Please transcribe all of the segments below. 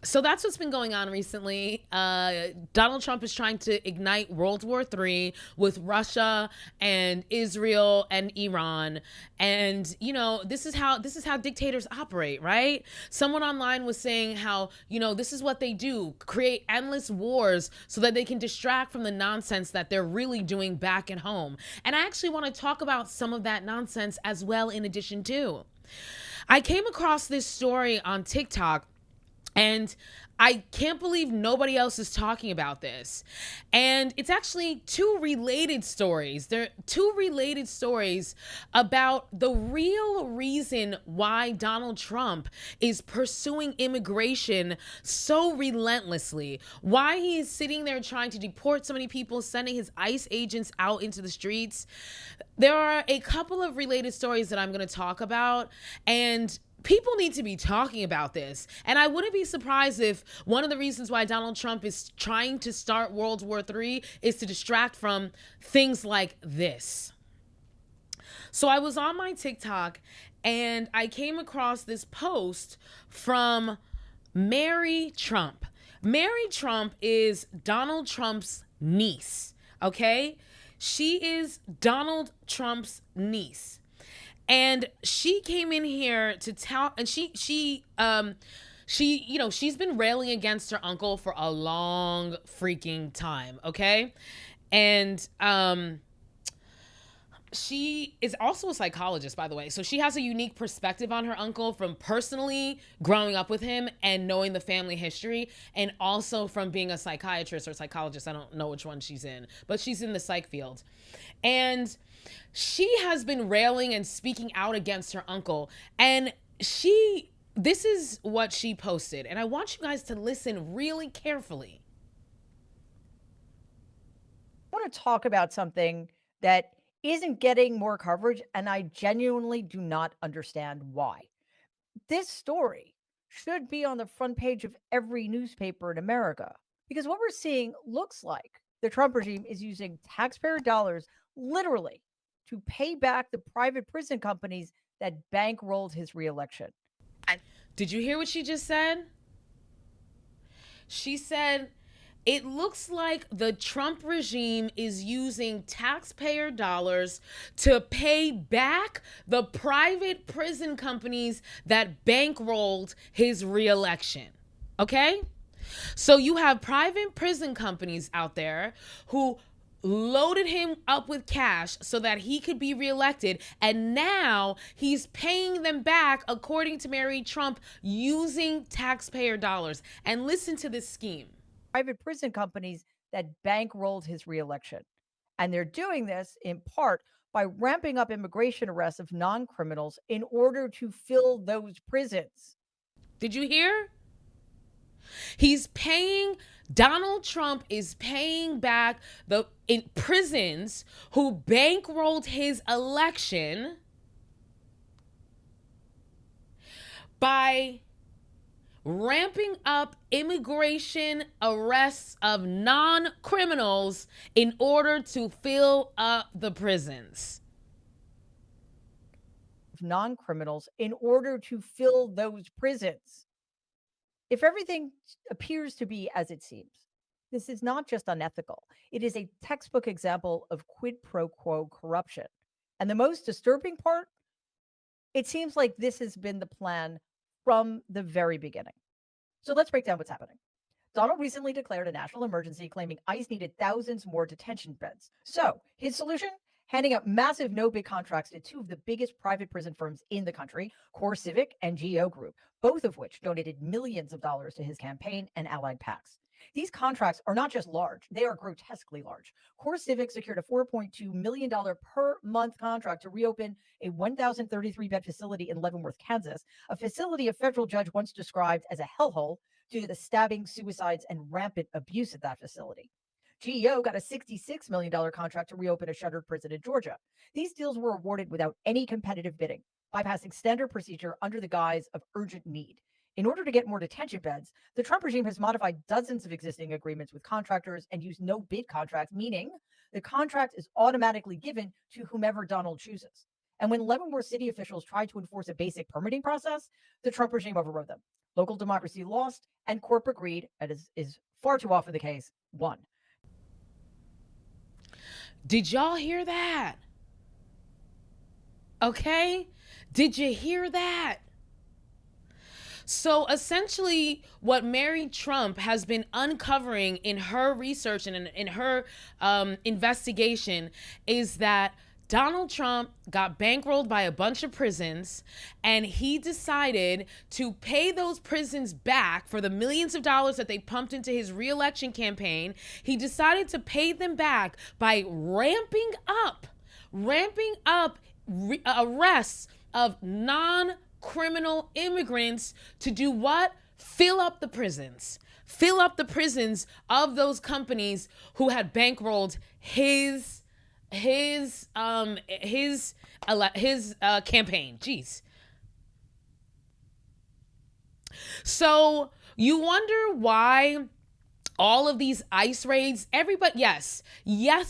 So that's what's been going on recently. Donald Trump is trying to ignite World War III with Russia and Israel and Iran, and this is how dictators operate, right? Someone online was saying how this is what they do: create endless wars so that they can distract from the nonsense that they're really doing back at home. And I actually want to talk about some of that nonsense as well. In addition to, I came across this story on TikTok, and I can't believe nobody else is talking about this. And it's actually two related stories. There are two related stories about the real reason why Donald Trump is pursuing immigration so relentlessly, why he is sitting there trying to deport so many people, sending his ICE agents out into the streets. There are a couple of related stories that I'm going to talk about, and people need to be talking about this. And I wouldn't be surprised if one of the reasons why Donald Trump is trying to start World War III is to distract from things like this. So I was on my TikTok and I came across this post from Mary Trump. Mary Trump is Donald Trump's niece, okay? She is Donald Trump's niece. And she came in here to tell, and she's been railing against her uncle for a long freaking time, okay? And she is also a psychologist, by the way. So she has a unique perspective on her uncle from personally growing up with him and knowing the family history, and also from being a psychiatrist or psychologist. I don't know which one she's in, but she's in the psych field. And she has been railing and speaking out against her uncle. And this is what she posted. And I want you guys to listen really carefully. I want to talk about something that isn't getting more coverage, and I genuinely do not understand why. This story should be on the front page of every newspaper in America because what we're seeing looks like the Trump regime is using taxpayer dollars literally to pay back the private prison companies that bankrolled his reelection. Did you hear what she just said? She said, it looks like the Trump regime is using taxpayer dollars to pay back the private prison companies that bankrolled his reelection. Okay? So you have private prison companies out there who loaded him up with cash so that he could be reelected, and now he's paying them back, according to Mary Trump, using taxpayer dollars. And listen to this scheme. Private prison companies that bankrolled his reelection. And they're doing this in part by ramping up immigration arrests of non criminals in order to fill those prisons. Did you hear? He's paying Donald Trump is paying back the in prisons who bankrolled his election by ramping up immigration arrests of non-criminals in order to fill up the prisons. Non criminals in order to fill those prisons. If everything appears to be as it seems, this is not just unethical, it is a textbook example of quid pro quo corruption. And the most disturbing part, it seems like this has been the plan from the very beginning. So let's break down what's happening. Donald recently declared a national emergency, claiming ICE needed thousands more detention beds. So his solution? Handing out massive no bid contracts to two of the biggest private prison firms in the country, Core Civic and GEO Group, both of which donated millions of dollars to his campaign and allied PACs. These contracts are not just large, they are grotesquely large. Core Civic secured a $4.2 million per month contract to reopen a 1,033 bed facility in Leavenworth, Kansas, a facility a federal judge once described as a hellhole due to the stabbing, suicides, and rampant abuse at that facility. GEO got a $66 million contract to reopen a shuttered prison in Georgia. These deals were awarded without any competitive bidding, bypassing standard procedure under the guise of urgent need. In order to get more detention beds, the Trump regime has modified dozens of existing agreements with contractors and used no bid contracts, meaning the contract is automatically given to whomever Donald chooses. And when Leavenworth city officials tried to enforce a basic permitting process, the Trump regime overrode them. Local democracy lost, and corporate greed, as is far too often the case, won. Did y'all hear that? Okay? Did you hear that? So essentially, what Mary Trump has been uncovering in her research and in her investigation is that Donald Trump got bankrolled by a bunch of prisons, and he decided to pay those prisons back for the millions of dollars that they pumped into his reelection campaign. He decided to pay them back by ramping up arrests of non-criminal immigrants to do what? Fill up the prisons. Fill up the prisons of those companies who had bankrolled his campaign. Jeez. So you wonder why all of these ICE raids, everybody, yes,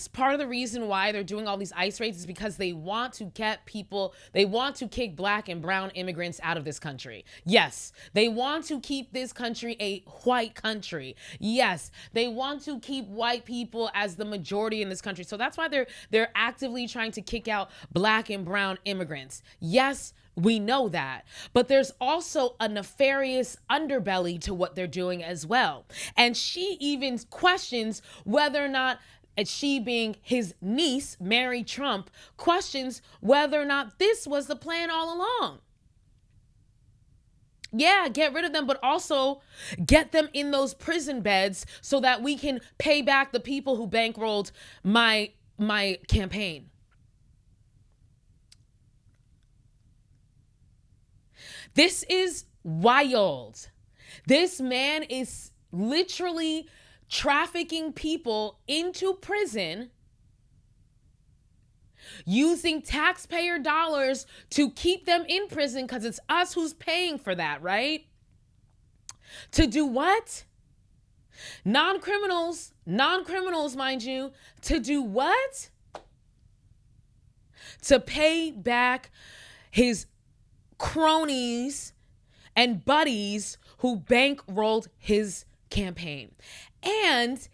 part of the reason why they're doing all these ICE raids is because they want to get people, they want to kick black and brown immigrants out of this country. Yes, they want to keep this country a white country. Yes, they want to keep white people as the majority in this country. So that's why they're actively trying to kick out black and brown immigrants. Yes, we know that. But there's also a nefarious underbelly to what they're doing as well. And she even questions whether or not, she being his niece, Mary Trump, questions whether or not this was the plan all along. Yeah, get rid of them, but also get them in those prison beds so that we can pay back the people who bankrolled my campaign. This is wild. This man is literally trafficking people into prison, using taxpayer dollars to keep them in prison because it's us who's paying for that, right? To do what? Non-criminals, mind you, to do what? To pay back his cronies and buddies who bankrolled his campaign. And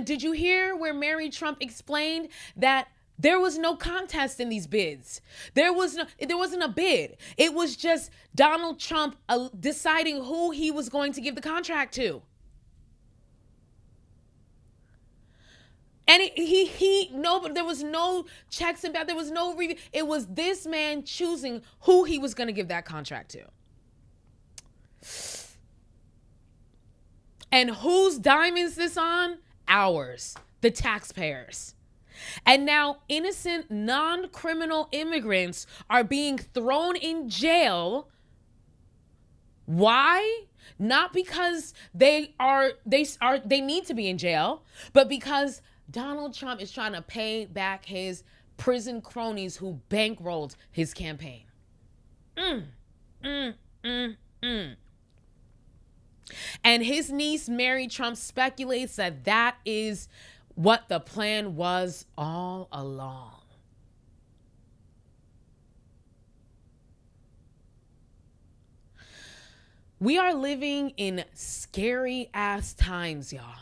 did you hear where Mary Trump explained that there was no contest in these bids? There wasn't a bid. It was just Donald Trump deciding who he was going to give the contract to. And but there was no checks and balances. There was no review. It was this man choosing who he was going to give that contract to. And whose dime is this on? Ours, the taxpayers. And now innocent non-criminal immigrants are being thrown in jail. Why? Not because they need to be in jail, but because Donald Trump is trying to pay back his prison cronies who bankrolled his campaign. And his niece, Mary Trump, speculates that that is what the plan was all along. We are living in scary ass times, y'all.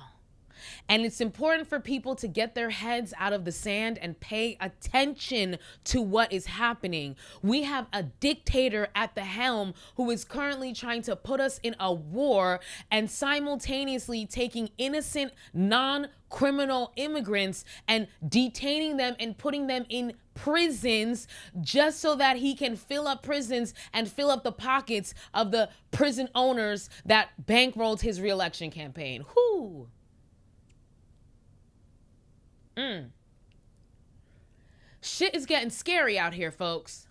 And it's important for people to get their heads out of the sand and pay attention to what is happening. We have a dictator at the helm who is currently trying to put us in a war and simultaneously taking innocent, non-criminal immigrants and detaining them and putting them in prisons just so that he can fill up prisons and fill up the pockets of the prison owners that bankrolled his reelection campaign. Whoo! Shit is getting scary out here, folks.